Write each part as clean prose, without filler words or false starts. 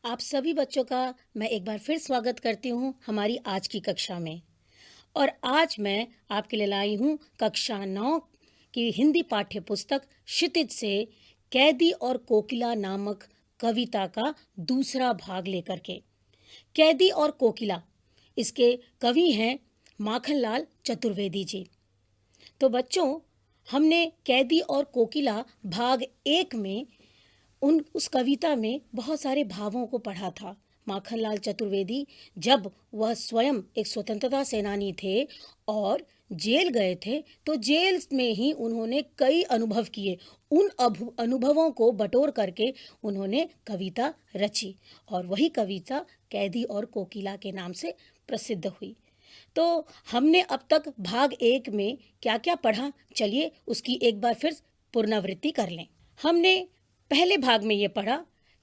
आप सभी बच्चों का मैं एक बार फिर स्वागत करती हूँ हमारी आज की कक्षा में। और आज मैं आपके लिए लाई हूँ कक्षा 9 की हिंदी पाठ्य पुस्तक क्षितिज से कैदी और कोकिला नामक कविता का दूसरा भाग लेकर के। कैदी और कोकिला, इसके कवि हैं माखनलाल चतुर्वेदी जी। तो बच्चों, हमने कैदी और कोकिला भाग 1 में उस कविता में बहुत सारे भावों को पढ़ा था। माखनलाल चतुर्वेदी जब वह स्वयं एक स्वतंत्रता सेनानी थे और जेल गए थे, तो जेल में ही उन्होंने कई अनुभव किए। उन अनुभवों को बटोर करके उन्होंने कविता रची और वही कविता कैदी और कोकिला के नाम से प्रसिद्ध हुई। तो हमने अब तक भाग 1 में क्या क्या पढ़ा, चलिए उसकी एक बार फिर पुनरावृत्ति कर लें। हमने पहले भाग में ये पढ़ा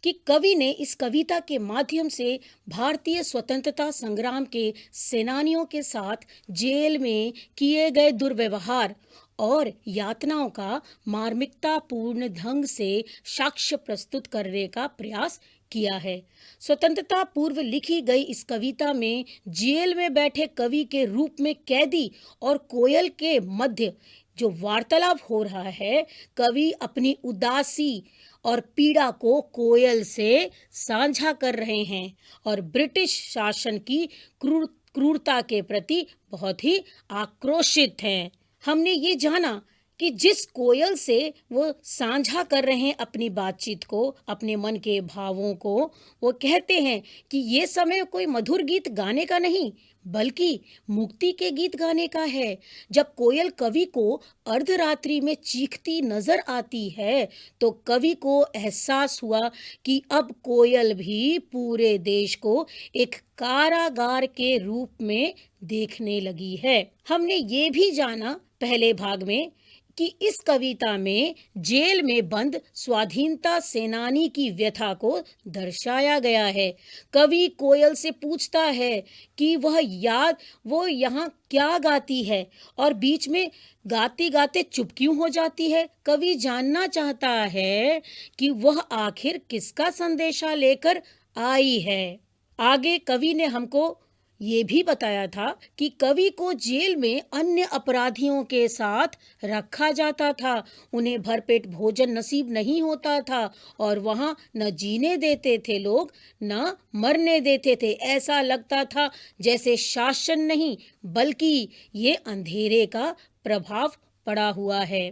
कि कवि ने इस कविता के माध्यम से भारतीय स्वतंत्रता संग्राम के सेनानियों के साथ जेल में किए गए दुर्व्यवहार और यातनाओं का मार्मिकतापूर्ण ढंग से साक्ष्य प्रस्तुत करने का प्रयास किया है। स्वतंत्रता पूर्व लिखी गई इस कविता में जेल में बैठे कवि के रूप में कैदी और कोयल के मध्य जो वार्तालाप हो रहा है, कवि अपनी उदासी और पीड़ा को कोयल से साझा कर रहे हैं और ब्रिटिश शासन की क्रूरता के प्रति बहुत ही आक्रोशित हैं। हमने ये जाना कि जिस कोयल से वो साझा कर रहे हैं अपनी बातचीत को, अपने मन के भावों को, वो कहते हैं कि ये समय कोई मधुर गीत गाने का नहीं बल्कि मुक्ति के गीत गाने का है। जब कोयल कवि को अर्धरात्रि में चीखती नजर आती है तो कवि को एहसास हुआ कि अब कोयल भी पूरे देश को एक कारागार के रूप में देखने लगी है। हमने ये भी जाना पहले भाग में कि इस कविता में जेल में बंद स्वाधीनता सेनानी की व्यथा को दर्शाया गया है। कवि कोयल से पूछता है कि वो यहाँ क्या गाती है और बीच में गाते गाते चुप क्यों हो जाती है। कवि जानना चाहता है कि वह आखिर किसका संदेशा लेकर आई है। आगे कवि ने हमको ये भी बताया था कि कवि को जेल में अन्य अपराधियों के साथ रखा जाता था। उन्हें भरपेट भोजन नसीब नहीं होता था और वहाँ न जीने देते थे लोग, न मरने देते थे। ऐसा लगता था जैसे शासन नहीं बल्कि ये अंधेरे का प्रभाव पड़ा हुआ है।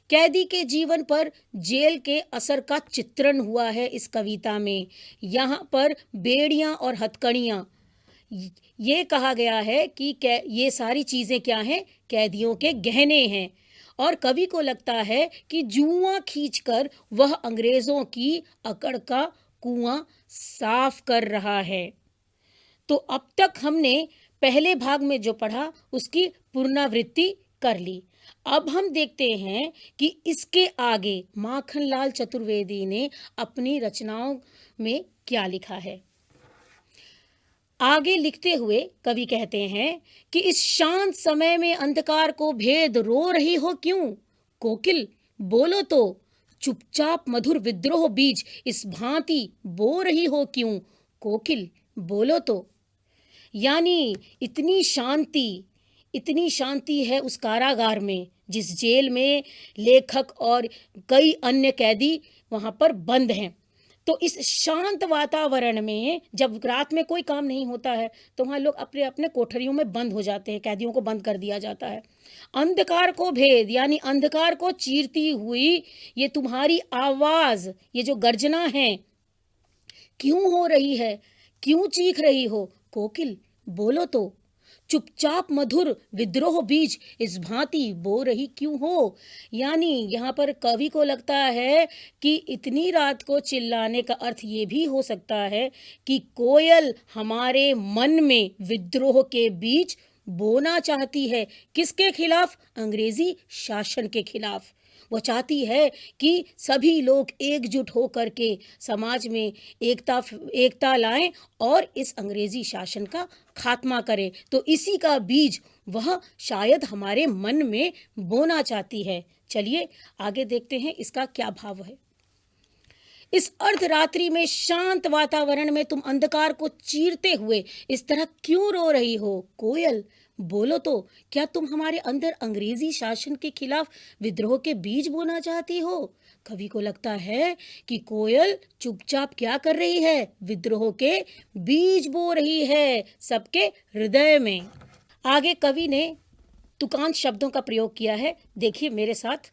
कैदी के जीवन पर जेल के असर का चित्रण हुआ है इस कविता में। यहाँ पर बेड़ियां और हथकड़ियां, ये कहा गया है कि ये सारी चीजें क्या हैं, कैदियों के गहने हैं। और कवि को लगता है कि जुआ खींचकर वह अंग्रेजों की अकड़ का कुआं साफ कर रहा है। तो अब तक हमने पहले भाग में जो पढ़ा उसकी पुनरावृत्ति कर ली। अब हम देखते हैं कि इसके आगे माखनलाल चतुर्वेदी ने अपनी रचनाओं में क्या लिखा है। आगे लिखते हुए कवि कहते हैं कि इस शांत समय में अंधकार को भेद रो रही हो क्यों, कोकिल बोलो तो, चुपचाप मधुर विद्रोह बीज इस भांति बो रही हो क्यों, कोकिल बोलो तो। यानी इतनी शांति है उस कारागार में, जिस जेल में लेखक और कई अन्य कैदी वहां पर बंद हैं। तो इस शांत वातावरण में जब रात में कोई काम नहीं होता है तो वहाँ लोग अपने अपने कोठरियों में बंद हो जाते हैं, कैदियों को बंद कर दिया जाता है। अंधकार को भेद यानी अंधकार को चीरती हुई ये तुम्हारी आवाज, ये जो गर्जना है, क्यों हो रही है, क्यों चीख रही हो, कोकिल बोलो तो। चुपचाप मधुर विद्रोह बीज इस भांति बो रही क्यों हो। यानी यहाँ पर कवि को लगता है कि इतनी रात को चिल्लाने का अर्थ ये भी हो सकता है कि कोयल हमारे मन में विद्रोह के बीज बोना चाहती है। किसके खिलाफ? अंग्रेजी शासन के खिलाफ। वो चाहती है कि सभी लोग एकजुट होकर के समाज में एकता लाएं और इस अंग्रेजी शासन का खात्मा करें। तो इसी का बीज वह शायद हमारे मन में बोना चाहती है। चलिए आगे देखते हैं इसका क्या भाव है। इस अर्धरात्रि में शांत वातावरण में तुम अंधकार को चीरते हुए इस तरह क्यों रो रही हो? कोयल, बोलो तो, क्या तुम हमारे अंदर अंग्रेजी शासन के खिलाफ विद्रोह के बीज बोना चाहती हो? कवि को लगता है कि कोयल चुपचाप क्या कर रही है? विद्रोह के बीज बो रही है सबके हृदय में। आगे कवि ने तुकांत शब्दों का प्रयोग किया है, देखिए मेरे साथ।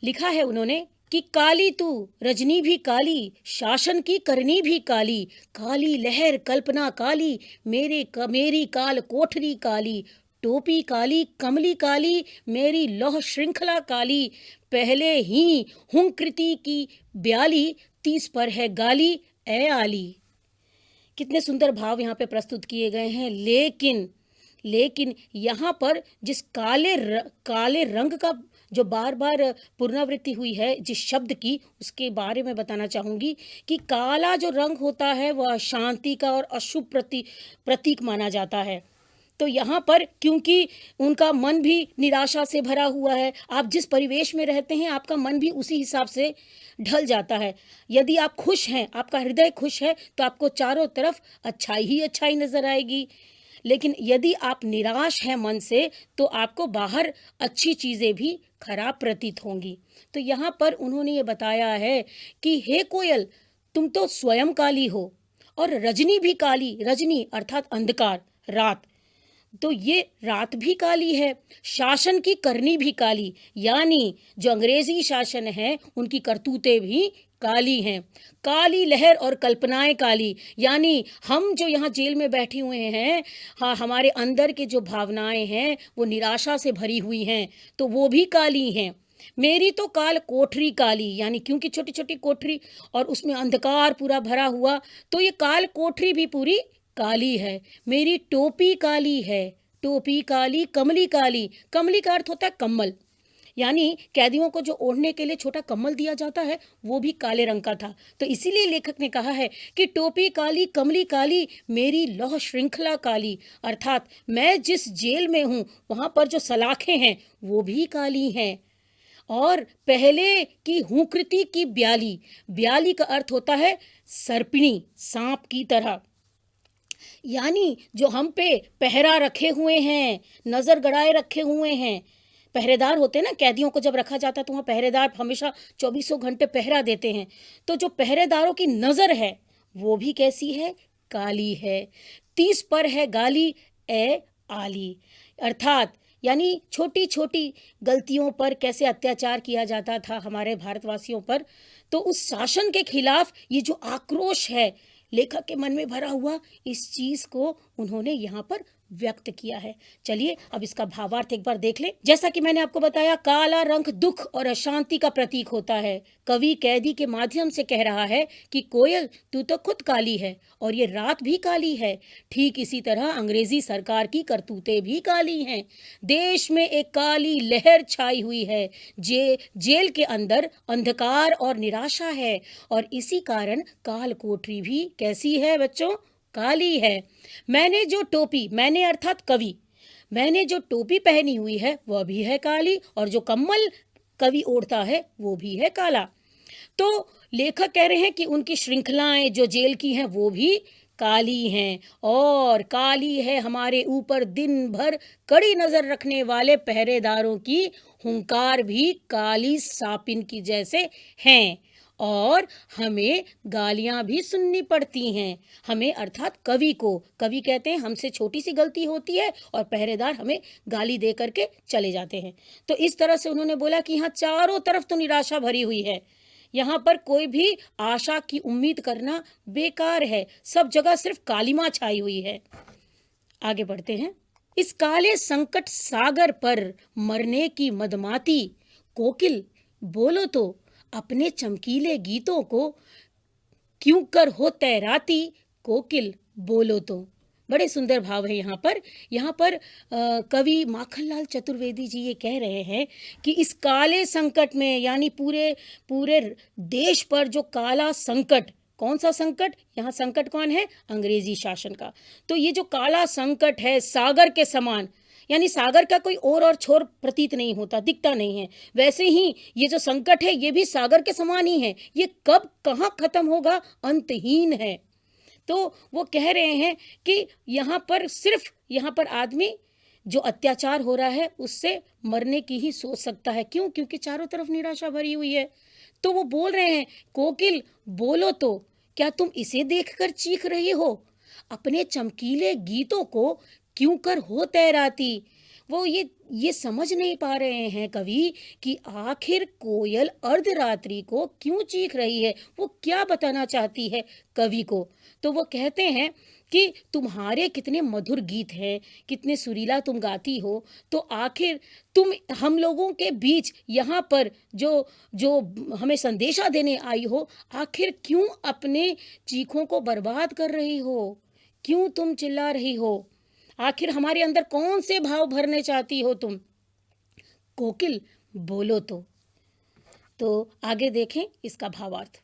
लिखा है उन्होंने कि काली तू रजनी भी काली, शासन की करनी भी काली, काली लहर कल्पना काली, मेरी काल कोठरी काली, टोपी काली कमली काली, मेरी लौह श्रृंखला काली, पहले ही हूं कृति की ब्याली, 30 पर है गाली ए आली। कितने सुंदर भाव यहाँ पे प्रस्तुत किए गए हैं। लेकिन यहाँ पर जिस काले रंग का जो बार बार पुनरावृत्ति हुई है जिस शब्द की, उसके बारे में बताना चाहूँगी कि काला जो रंग होता है वह शांति का और अशुभ प्रतीक माना जाता है। तो यहाँ पर क्योंकि उनका मन भी निराशा से भरा हुआ है, आप जिस परिवेश में रहते हैं आपका मन भी उसी हिसाब से ढल जाता है। यदि आप खुश हैं, आपका हृदय खुश है, तो आपको चारों तरफ अच्छाई ही अच्छाई नजर आएगी। लेकिन यदि आप निराश हैं मन से, तो आपको बाहर अच्छी चीज़ें भी खराब प्रतीत होंगी। तो यहाँ पर उन्होंने ये बताया है कि हे कोयल, तुम तो स्वयं काली हो और रजनी भी काली, रजनी अर्थात अंधकार, रात, तो ये रात भी काली है। शासन की करनी भी काली, यानी जो अंग्रेजी शासन है उनकी करतूतें भी काली हैं। काली लहर और कल्पनाएं काली, यानी हम जो यहाँ जेल में बैठे हुए हैं, हाँ, हमारे अंदर के जो भावनाएं हैं वो निराशा से भरी हुई हैं, तो वो भी काली हैं। मेरी तो काल कोठरी काली, यानी क्योंकि छोटी छोटी कोठरी और उसमें अंधकार पूरा भरा हुआ, तो ये काल कोठरी भी पूरी काली है। मेरी टोपी काली है, टोपी काली कमली काली, कमली का अर्थ होता है कम्बल, यानी कैदियों को जो ओढ़ने के लिए छोटा कम्बल दिया जाता है वो भी काले रंग का था। तो इसीलिए लेखक ने कहा है कि टोपी काली कमली काली, मेरी लौह श्रृंखला काली, अर्थात मैं जिस जेल में हूँ वहाँ पर जो सलाखें हैं वो भी काली हैं। और पहले की हुकृति की ब्याली, ब्याली का अर्थ होता है सर्पिणी, सांप की तरह, यानी जो हम पे पहरा रखे हुए हैं, नजर गड़ाए रखे हुए हैं। पहरेदार होते हैं ना, कैदियों को जब रखा जाता है तो वहाँ पहरेदार हमेशा 24 घंटे पहरा देते हैं। तो जो पहरेदारों की नजर है वो भी कैसी है? काली है। 30 पर है गाली ए आली, अर्थात यानी छोटी छोटी गलतियों पर कैसे अत्याचार किया जाता था हमारे भारतवासियों पर, तो उस शासन के खिलाफ ये जो आक्रोश है लेखक के मन में भरा हुआ, इस चीज को उन्होंने यहाँ पर व्यक्त किया है। चलिए अब इसका भावार्थ एक बार देख ले। जैसा कि मैंने आपको बताया, काला रंग दुख और अशांति का प्रतीक होता है। कवि कैदी के माध्यम से कह रहा है कि कोयल, तू तो खुद काली है और ये रात भी काली है। ठीक इसी तरह अंग्रेजी सरकार की करतूतें भी काली हैं। देश में एक काली लहर छाई हुई है। जेल के अंदर अंधकार और निराशा है, और इसी कारण काल कोठरी भी कैसी है बच्चों? काली है। मैंने जो टोपी, मैंने अर्थात कवि, मैंने जो टोपी पहनी हुई है वह भी है काली, और जो कम्बल कवि ओढ़ता है वो भी है काला। तो लेखक कह रहे हैं कि उनकी श्रृंखलाएं जो जेल की हैं वो भी काली हैं, और काली है हमारे ऊपर दिन भर कड़ी नजर रखने वाले पहरेदारों की हुंकार भी काली सापिन की जैसे हैं, और हमें गालियां भी सुननी पड़ती हैं। हमें अर्थात कवि को, कवि कहते हैं हमसे छोटी सी गलती होती है और पहरेदार हमें गाली दे करके चले जाते हैं। तो इस तरह से उन्होंने बोला कि यहाँ चारों तरफ तो निराशा भरी हुई है, यहाँ पर कोई भी आशा की उम्मीद करना बेकार है, सब जगह सिर्फ कालिमा छाई हुई है। आगे बढ़ते हैं। इस काले संकट सागर पर मरने की मदमाती, कोकिल बोलो तो अपने चमकीले गीतों को क्यों कर हो तैराती, कोकिल बोलो तो। बड़े सुंदर भाव है यहाँ पर कवि माखनलाल चतुर्वेदी जी ये कह रहे हैं कि इस काले संकट में, यानी पूरे देश पर जो काला संकट, कौन सा संकट? यहाँ संकट कौन है? अंग्रेजी शासन का। तो ये जो काला संकट है सागर के समान, यानी सागर का कोई और छोर प्रतीत नहीं होता, दिखता नहीं है। वैसे ही ये जो संकट है ये भी सागर के समान ही है, ये कब कहाँ खत्म होगा, अंतहीन है। तो वो कह रहे हैं कि यहाँ पर आदमी जो अत्याचार हो रहा है उससे मरने की ही सोच सकता है। क्यों? क्योंकि चारों तरफ निराशा भरी हुई है। तो वो बोल रहे हैं, कोकिल बोलो तो, क्या तुम इसे देखकर चीख रही हो? अपने चमकीले गीतों को क्यों कर हो तैराती? वो ये समझ नहीं पा रहे हैं कवि कि आखिर कोयल अर्धरात्रि को क्यों चीख रही है, वो क्या बताना चाहती है कवि को। तो वो कहते हैं कि तुम्हारे कितने मधुर गीत हैं, कितने सुरीला तुम गाती हो, तो आखिर तुम हम लोगों के बीच यहाँ पर जो जो हमें संदेशा देने आई हो, आखिर क्यों अपने चीखों को बर्बाद कर रही हो? क्यों तुम चिल्ला रही हो? आखिर हमारे अंदर कौन से भाव भरने चाहती हो तुम? कोकिल बोलो तो आगे देखें इसका भावार्थ।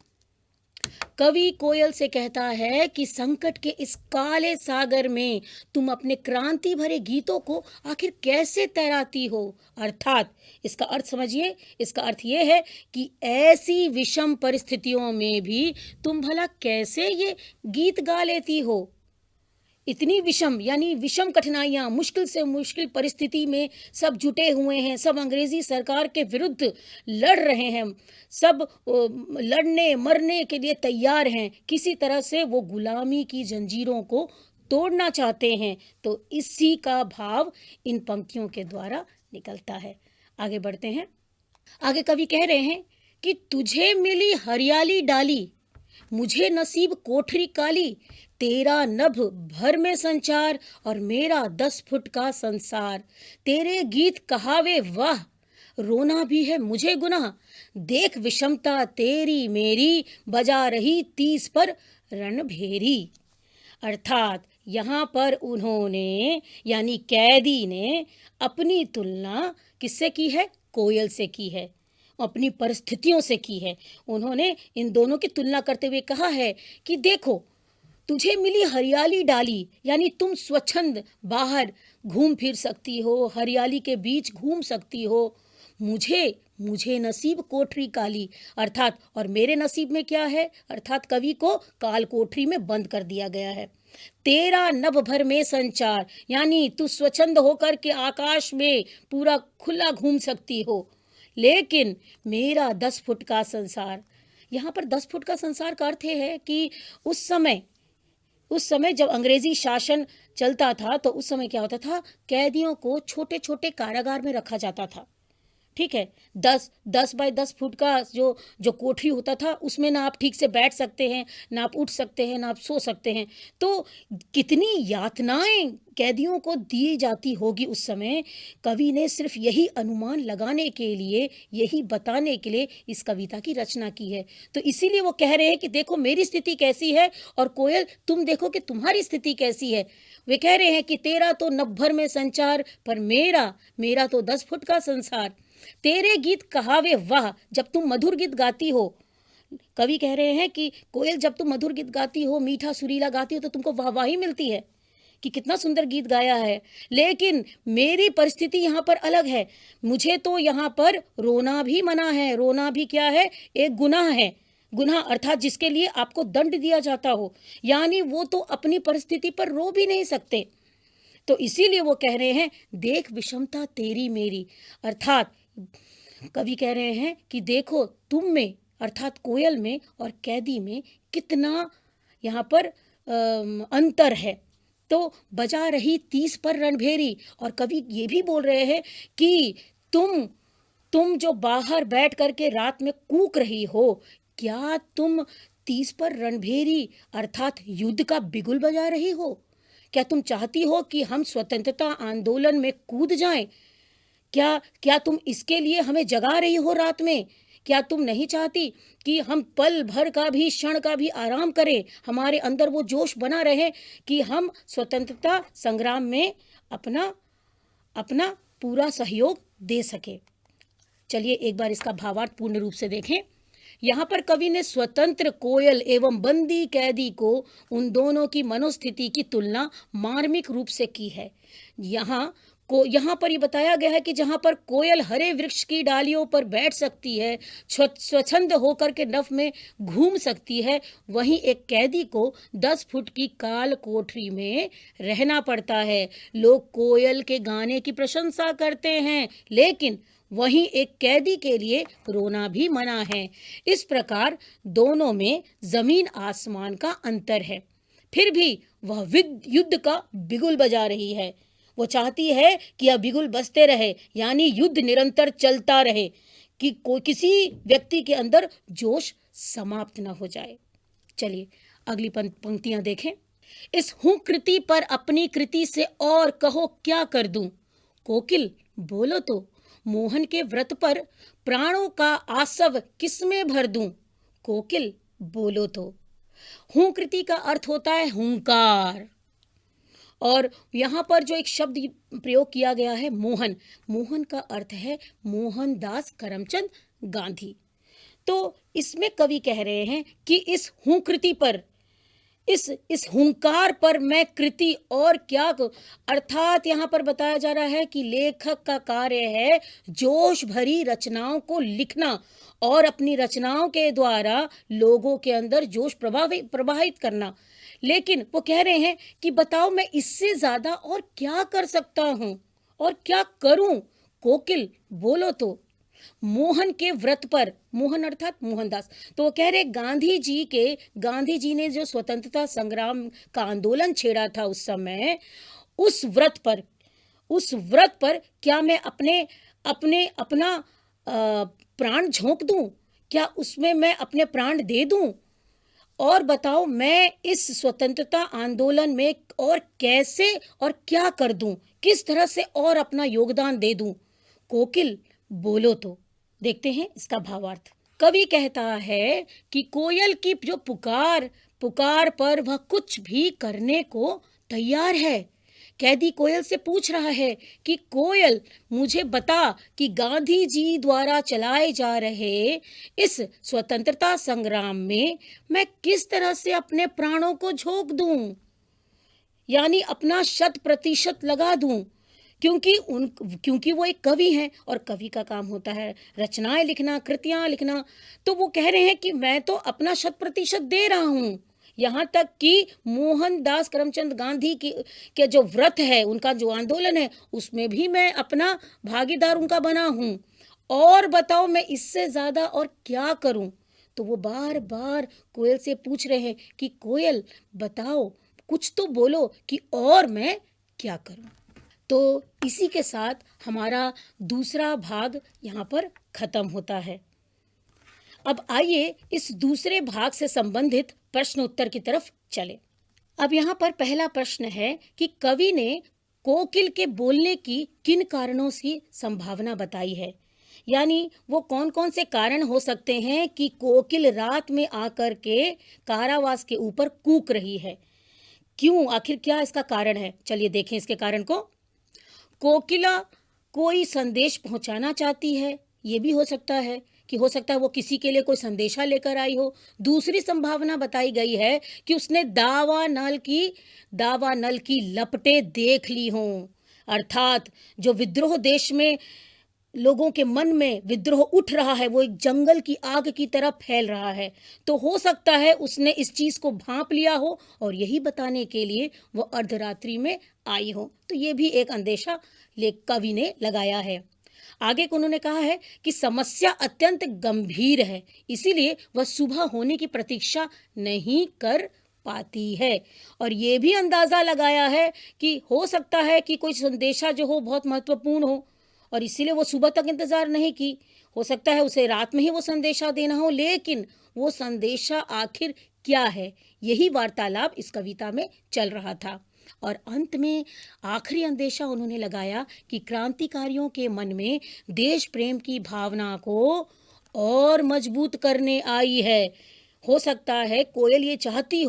कवि कोयल से कहता है कि संकट के इस काले सागर में तुम अपने क्रांति भरे गीतों को आखिर कैसे तैराती हो? अर्थात इसका अर्थ समझिए, इसका अर्थ ये है कि ऐसी विषम परिस्थितियों में भी तुम भला कैसे ये गीत गा लेती हो? इतनी विषम यानी विषम कठिनाइयाँ, मुश्किल से मुश्किल परिस्थिति में सब जुटे हुए हैं, सब अंग्रेजी सरकार के विरुद्ध लड़ रहे हैं, सब लड़ने मरने के लिए तैयार हैं, किसी तरह से वो गुलामी की जंजीरों को तोड़ना चाहते हैं। तो इसी का भाव इन पंक्तियों के द्वारा निकलता है। आगे बढ़ते हैं। आगे कवि कह रहे हैं कि तुझे मिली हरियाली डाली, मुझे नसीब कोठरी काली, तेरा नभ भर में संचार और मेरा 10 फुट का संसार। तेरे गीत कहावे वाह, रोना भी है मुझे गुनाह, देख विषमता तेरी मेरी, बजा रही 30 पर रणभेरी। अर्थात यहाँ पर उन्होंने यानी कैदी ने अपनी तुलना किससे की है? कोयल से की है, अपनी परिस्थितियों से की है। उन्होंने इन दोनों की तुलना करते हुए कहा है कि देखो, तुझे मिली हरियाली डाली, यानी तुम स्वच्छंद बाहर घूम फिर सकती हो, हरियाली के बीच घूम सकती हो। मुझे नसीब कोठरी काली, अर्थात और मेरे नसीब में क्या है? अर्थात कवि को काल कोठरी में बंद कर दिया गया है। तेरा नभ भर में संचार, यानी तू स्वच्छंद होकर के आकाश में पूरा खुला घूम सकती हो, लेकिन मेरा 10 फुट का संसार। यहाँ पर 10 फुट का संसार का अर्थ है कि उस समय जब अंग्रेजी शासन चलता था तो उस समय क्या होता था? कैदियों को छोटे छोटे कारागार में रखा जाता था। ठीक है, 10 बाय 10 फुट का जो कोठरी होता था, उसमें ना आप ठीक से बैठ सकते हैं, ना आप उठ सकते हैं, ना आप सो सकते हैं। तो कितनी यातनाएं कैदियों को दी जाती होगी उस समय। कवि ने सिर्फ यही अनुमान लगाने के लिए, यही बताने के लिए इस कविता की रचना की है। तो इसीलिए वो कह रहे हैं कि देखो मेरी स्थिति कैसी है, और कोयल तुम देखो कि तुम्हारी स्थिति कैसी है। वे कह रहे हैं कि तेरा तो नभ भर में संचार, पर मेरा तो 10 फुट का संसार। तेरे गीत कहावे वाह, जब तुम मधुर गीत गाती हो। कवि कह रहे हैं कि कोयल जब तुम मधुर गीत गाती हो, मीठा सुरीला गाती हो, तो तुमको वाहवाही मिलती है कि कितना सुंदर गीत गाया है। लेकिन मेरी परिस्थिति यहाँ पर अलग है, मुझे तो यहाँ पर रोना भी मना है। रोना भी क्या है? एक गुनाह है। गुनाह अर्थात जिसके लिए आपको दंड दिया जाता हो, यानी वो तो अपनी परिस्थिति पर रो भी नहीं सकते। तो इसीलिए वो कह रहे हैं देख विषमता तेरी मेरी, अर्थात कवि कह रहे हैं कि देखो तुम में अर्थात कोयल में और कैदी में कितना यहाँ पर अंतर है। तो बजा रही 30 पर रणभेरी, और कवि ये भी बोल रहे हैं कि तुम जो बाहर बैठ करके रात में कूक रही हो, क्या तुम 30 पर रणभेरी अर्थात युद्ध का बिगुल बजा रही हो? क्या तुम चाहती हो कि हम स्वतंत्रता आंदोलन में कूद जाएं? क्या तुम इसके लिए हमें जगा रही हो रात में? क्या तुम नहीं चाहती कि हम पल भर का भी, क्षण का भी आराम करें, हमारे अंदर वो जोश बना रहे कि हम स्वतंत्रता संग्राम में अपना पूरा सहयोग दे सके? चलिए एक बार इसका भावार्थ पूर्ण रूप से देखें। यहाँ पर कवि ने स्वतंत्र कोयल एवं बंदी कैदी को, उन दोनों की मनोस्थिति की तुलना मार्मिक रूप से की है। यहाँ को यहाँ पर ये बताया गया है कि जहाँ पर कोयल हरे वृक्ष की डालियों पर बैठ सकती है, स्वच्छंद होकर के नभ में घूम सकती है, वहीं एक कैदी को 10 फुट की काल कोठरी में रहना पड़ता है। लोग कोयल के गाने की प्रशंसा करते हैं, लेकिन वहीं एक कैदी के लिए रोना भी मना है। इस प्रकार दोनों में जमीन आसमान का अंतर है। फिर भी वह युद्ध का बिगुल बजा रही है। वो चाहती है कि यह बिगुल बजते रहे, यानी युद्ध निरंतर चलता रहे, कि कोई किसी व्यक्ति के अंदर जोश समाप्त न हो जाए। चलिए अगली पंक्तियां देखें। इस हूं कृति पर अपनी कृति से और कहो क्या कर दूं, कोकिल बोलो तो मोहन के व्रत पर प्राणों का आसव किसमें भर दूं, कोकिल बोलो तो। हूं कृति का अर्थ होता है हुंकार, और यहाँ पर जो एक शब्द प्रयोग किया गया है मोहन, मोहन का अर्थ है मोहनदास करमचंद गांधी। तो इसमें कवि कह रहे हैं कि इस हूं कृति पर, इस हुंकार पर मैं कृति और क्या अर्थात यहाँ पर बताया जा रहा है कि लेखक का कार्य है जोश भरी रचनाओं को लिखना और अपनी रचनाओं के द्वारा लोगों के अंदर जोश प्रवाहित करना। लेकिन वो कह रहे हैं कि बताओ मैं इससे ज्यादा और क्या कर सकता हूं और क्या करूं, कोकिल बोलो तो। मोहन के व्रत पर, मोहन अर्थात मोहनदास, तो वो कह रहे गांधी जी ने जो स्वतंत्रता संग्राम का आंदोलन छेड़ा था उस समय, उस व्रत पर क्या मैं अपना प्राण झोंक दूं, क्या उसमें मैं अपने प्राण दे दूं, और बताओ मैं इस स्वतंत्रता आंदोलन में और कैसे और क्या कर दूं, किस तरह से और अपना योगदान दे दूं, कोकिल बोलो तो। देखते हैं इसका भावार्थ। कवि कहता है कि कोयल की जो पुकार पर वह कुछ भी करने को तैयार है। कैदी कोयल से पूछ रहा है कि कोयल मुझे बता कि गांधी जी द्वारा चलाए जा रहे इस स्वतंत्रता संग्राम में मैं किस तरह से अपने प्राणों को झोंक दूं, यानी अपना 100% लगा दूं, क्योंकि वो एक कवि हैं और कवि का काम होता है रचनाएं लिखना, कृतियां लिखना। तो वो कह रहे हैं कि मैं तो अपना 100% दे रहा हूं, यहाँ तक कि मोहनदास करमचंद गांधी के जो व्रत है, उनका जो आंदोलन है, उसमें भी मैं अपना भागीदार उनका बना हूं, और बताओ मैं इससे ज्यादा और क्या करूं। तो वो बार बार कोयल से पूछ रहे हैं कि कोयल बताओ, कुछ तो बोलो कि और मैं क्या करूं। तो इसी के साथ हमारा दूसरा भाग यहाँ पर खत्म होता है। अब आइए इस दूसरे भाग से संबंधित प्रश्न उत्तर की तरफ चले। अब यहाँ पर पहला प्रश्न है कि कवि ने कोकिल के बोलने की किन कारणों की संभावना बताई है, यानी वो कौन कौन से कारण हो सकते हैं कि कोकिल रात में आकर के कारावास के ऊपर कूक रही है, क्यों, आखिर क्या इसका कारण है। चलिए देखें इसके कारण को। कोकिला कोई संदेश पहुंचाना चाहती है, ये भी हो सकता है कि हो सकता है वो किसी के लिए कोई संदेशा लेकर आई हो। दूसरी संभावना बताई गई है कि उसने दावा नल की लपटें देख ली हों, अर्थात जो विद्रोह देश में लोगों के मन में विद्रोह उठ रहा है, वो एक जंगल की आग की तरह फैल रहा है। तो हो सकता है उसने इस चीज को भांप लिया हो और यही बताने के लिए वो अर्धरात्रि में आई हो। तो ये भी एक अंदेशा कवि ने लगाया है। आगे को उन्होंने कहा है कि समस्या अत्यंत गंभीर है, इसीलिए वह सुबह होने की प्रतीक्षा नहीं कर पाती है। और ये भी अंदाजा लगाया है कि हो सकता है कि कोई संदेशा जो हो बहुत महत्वपूर्ण हो और इसीलिए वो सुबह तक इंतजार नहीं की। हो सकता है उसे रात में ही वो संदेशा देना हो, लेकिन वो संदेशा आखिर क्या है, यही वार्तालाप इस कविता में चल रहा था। और अंत में आखिरी अंदेशा उन्होंने लगाया कि क्रांतिकारियों के मन में देश प्रेम की भावना को और मजबूत करने आई है। हो सकता है कोयल ये चाहती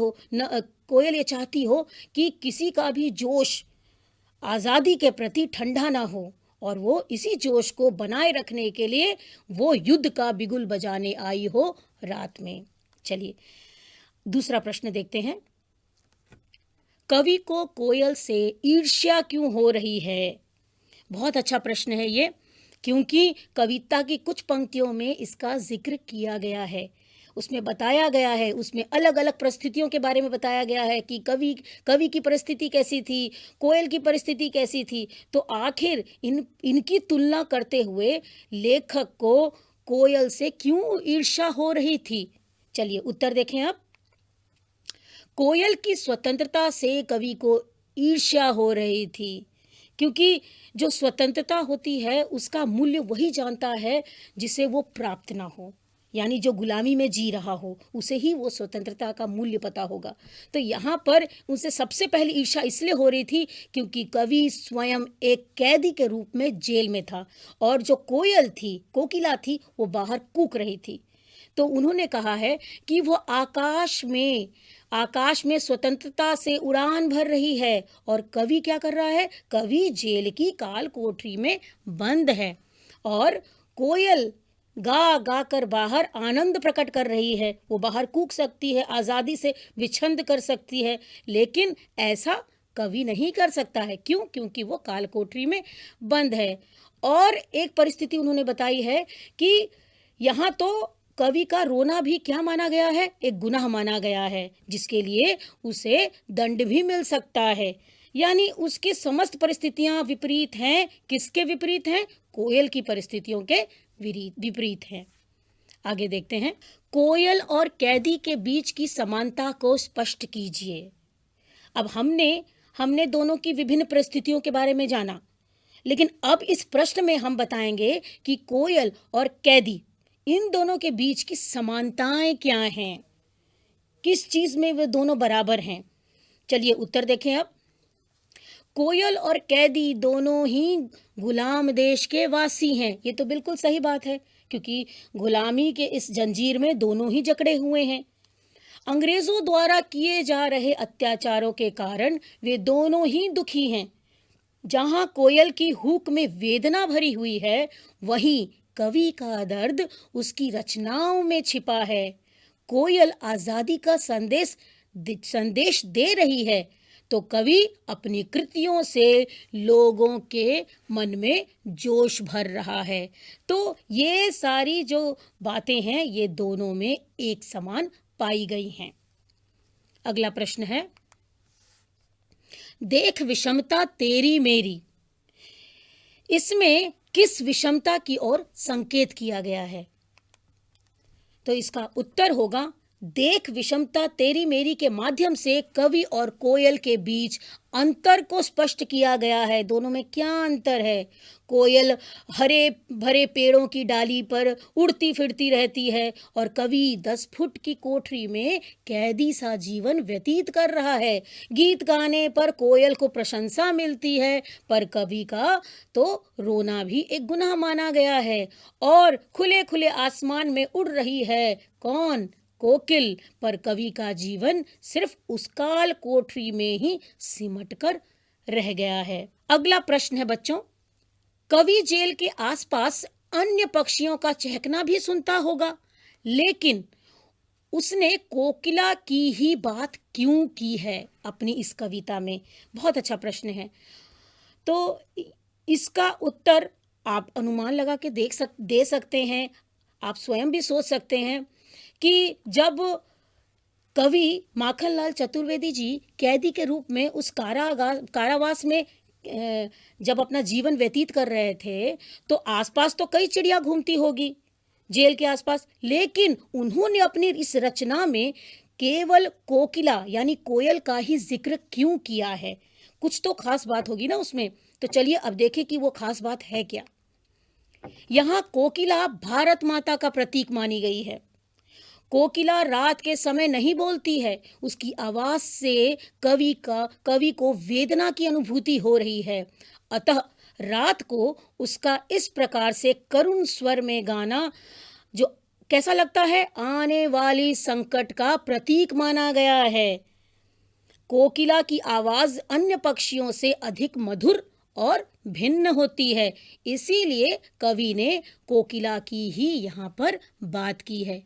हो कि किसी का भी जोश आज़ादी के प्रति ठंडा ना हो, और वो इसी जोश को बनाए रखने के लिए वो युद्ध का बिगुल बजाने आई हो रात में। चलिए दूसरा प्रश्न देखते हैं। कवि को कोयल से ईर्ष्या क्यों हो रही है? बहुत अच्छा प्रश्न है ये, क्योंकि कविता की कुछ पंक्तियों में इसका जिक्र किया गया है। उसमें बताया गया है, उसमें अलग-अलग परिस्थितियों के बारे में बताया गया है कि कवि कवि की परिस्थिति कैसी थी, कोयल की परिस्थिति कैसी थी। तो आखिर इनकी तुलना करते हुए लेखक को कोयल से क्यों ईर्ष्या हो रही थी? चलिए उत्तर देखें अब। कोयल की स्वतंत्रता से कवि को ईर्ष्या हो रही थी, क्योंकि जो स्वतंत्रता होती है उसका मूल्य वही जानता है जिसे वो प्राप्त ना हो, यानी जो गुलामी में जी रहा हो उसे ही वो स्वतंत्रता का मूल्य पता होगा। तो यहाँ पर उनसे सबसे पहले ईर्ष्या इसलिए हो रही थी क्योंकि कवि स्वयं एक कैदी के रूप में जेल में था और जो कोयल थी, कोकिला थी, वो बाहर कूक रही थी। तो उन्होंने कहा है कि वो आकाश में स्वतंत्रता से उड़ान भर रही है और कवि क्या कर रहा है? कवि जेल की काल कोठरी में बंद है और कोयल गा गा कर बाहर आनंद प्रकट कर रही है। वो बाहर कूक सकती है, आज़ादी से विछंद कर सकती है, लेकिन ऐसा कवि नहीं कर सकता है। क्यों? क्योंकि वो काल कोठरी में बंद है। और एक परिस्थिति उन्होंने बताई है कि यहाँ तो कवि का रोना भी क्या माना गया है? एक गुनाह माना गया है, जिसके लिए उसे दंड भी मिल सकता है। यानी उसकी समस्त परिस्थितियां विपरीत हैं। किसके विपरीत हैं? कोयल की परिस्थितियों के विपरीत हैं। आगे देखते हैं। कोयल और कैदी के बीच की समानता को स्पष्ट कीजिए। अब हमने दोनों की विभिन्न परिस्थितियों के बारे में जाना, लेकिन अब इस प्रश्न में हम बताएंगे कि कोयल और कैदी, इन दोनों के बीच की समानताएं क्या हैं, किस चीज में वे दोनों बराबर हैं। चलिए उत्तर देखें अब। कोयल और कैदी दोनों ही गुलाम देश के वासी हैं। ये तो बिल्कुल सही बात है, क्योंकि गुलामी के इस जंजीर में दोनों ही जकड़े हुए हैं। अंग्रेजों द्वारा किए जा रहे अत्याचारों के कारण वे दोनों ही दुखी हैं। जहां कोयल की हूक में वेदना भरी हुई है, वहीं कवि का दर्द उसकी रचनाओं में छिपा है। कोयल आजादी का संदेश दे रही है, तो कवि अपनी कृतियों से लोगों के मन में जोश भर रहा है। तो ये सारी जो बातें हैं, ये दोनों में एक समान पाई गई हैं। अगला प्रश्न है, देख विषमता तेरी मेरी। इसमें किस विषमता की ओर संकेत किया गया है? तो इसका उत्तर होगा, देख विषमता तेरी मेरी के माध्यम से कवि और कोयल के बीच अंतर को स्पष्ट किया गया है। दोनों में क्या अंतर है? कोयल हरे भरे पेड़ों की डाली पर उड़ती फिरती रहती है और कवि 10 फुट की कोठरी में कैदी सा जीवन व्यतीत कर रहा है। गीत गाने पर कोयल को प्रशंसा मिलती है, पर कवि का तो रोना भी एक गुनाह माना गया है। और खुले खुले आसमान में उड़ रही है कौन? कोकिल। पर कवि का जीवन सिर्फ उस काल कोठरी में ही सिमट कर रह गया है। अगला प्रश्न है बच्चों, कवि जेल के आसपास अन्य पक्षियों का चहकना भी सुनता होगा, लेकिन उसने कोकिला की ही बात क्यों की है अपनी इस कविता में? बहुत अच्छा प्रश्न है। तो इसका उत्तर आप अनुमान लगा के दे सकते हैं। आप स्वयं भी सोच सकते हैं कि जब कवि माखनलाल चतुर्वेदी जी कैदी के रूप में उस कारावास में जब अपना जीवन व्यतीत कर रहे थे, तो आसपास तो कई चिड़िया घूमती होगी जेल के आसपास, लेकिन उन्होंने अपनी इस रचना में केवल कोकिला यानी कोयल का ही जिक्र क्यों किया है? कुछ तो खास बात होगी ना उसमें। तो चलिए अब देखें कि वो खास बात है क्या। यहाँ कोकिला भारत माता का प्रतीक मानी गई है। कोकिला रात के समय नहीं बोलती है, उसकी आवाज से कवि को वेदना की अनुभूति हो रही है। अतः रात को उसका इस प्रकार से करुण स्वर में गाना जो कैसा लगता है? आने वाली संकट का प्रतीक माना गया है। कोकिला की आवाज अन्य पक्षियों से अधिक मधुर और भिन्न होती है, इसीलिए कवि ने कोकिला की ही यहाँ पर बात की है।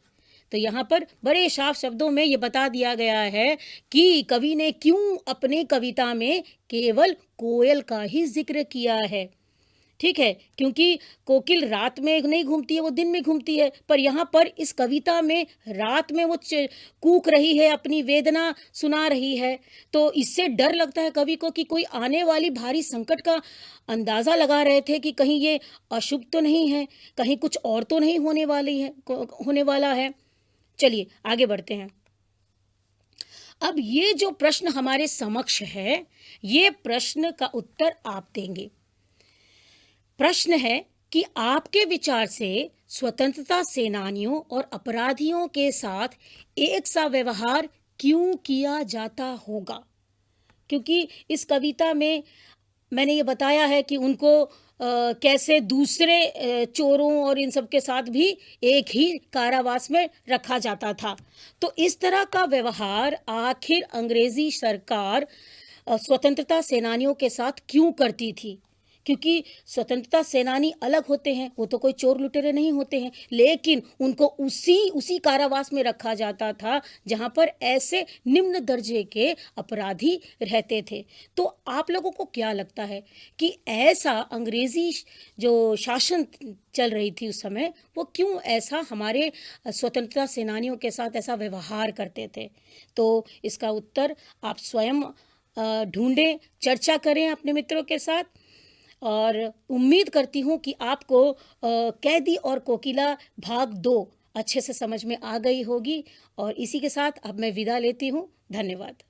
तो यहाँ पर बड़े साफ शब्दों में ये बता दिया गया है कि कवि ने क्यों अपने कविता में केवल कोयल का ही जिक्र किया है। ठीक है, क्योंकि कोकिल रात में नहीं घूमती है, वो दिन में घूमती है, पर यहाँ पर इस कविता में रात में वो कूक रही है, अपनी वेदना सुना रही है। तो इससे डर लगता है कवि को कि कोई आने वाली भारी संकट का अंदाज़ा लगा रहे थे कि कहीं ये अशुभ तो नहीं है, कहीं कुछ और तो नहीं होने वाला है। चलिए आगे बढ़ते हैं। अब ये जो प्रश्न हमारे समक्ष है, ये प्रश्न का उत्तर आप देंगे। प्रश्न है कि आपके विचार से स्वतंत्रता सेनानियों और अपराधियों के साथ एक सा व्यवहार क्यों किया जाता होगा? क्योंकि इस कविता में मैंने ये बताया है कि उनको कैसे दूसरे चोरों और इन सब के साथ भी एक ही कारावास में रखा जाता था। तो इस तरह का व्यवहार आखिर अंग्रेजी सरकार स्वतंत्रता सेनानियों के साथ क्यों करती थी? क्योंकि स्वतंत्रता सेनानी अलग होते हैं, वो तो कोई चोर लुटेरे नहीं होते हैं, लेकिन उनको उसी कारावास में रखा जाता था जहाँ पर ऐसे निम्न दर्जे के अपराधी रहते थे। तो आप लोगों को क्या लगता है कि ऐसा अंग्रेजी जो शासन चल रही थी उस समय, वो क्यों ऐसा हमारे स्वतंत्रता सेनानियों के साथ ऐसा व्यवहार करते थे? तो इसका उत्तर आप स्वयं ढूंढें, चर्चा करें अपने मित्रों के साथ। और उम्मीद करती हूँ कि आपको कैदी और कोकिला भाग 2 अच्छे से समझ में आ गई होगी। और इसी के साथ अब मैं विदा लेती हूँ। धन्यवाद।